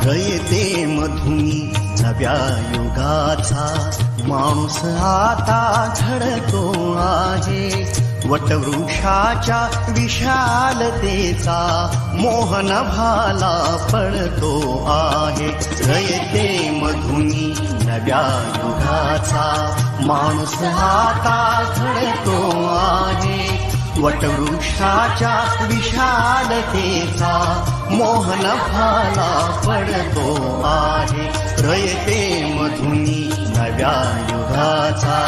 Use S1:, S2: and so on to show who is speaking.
S1: रयते मधुनी नव्या युगाचा माणूस आता घडतो आहे. वटवृक्षाच्या विशालतेचा मोहन भाला पडतो आहे. रयते मधुनी नव्या युगाचा माणूस आता घडतो आहे. वटवृक्षाच्या विशालतेचा मोहन भाला पडतो आहे. रयते मधुनी नव्या युगाचा.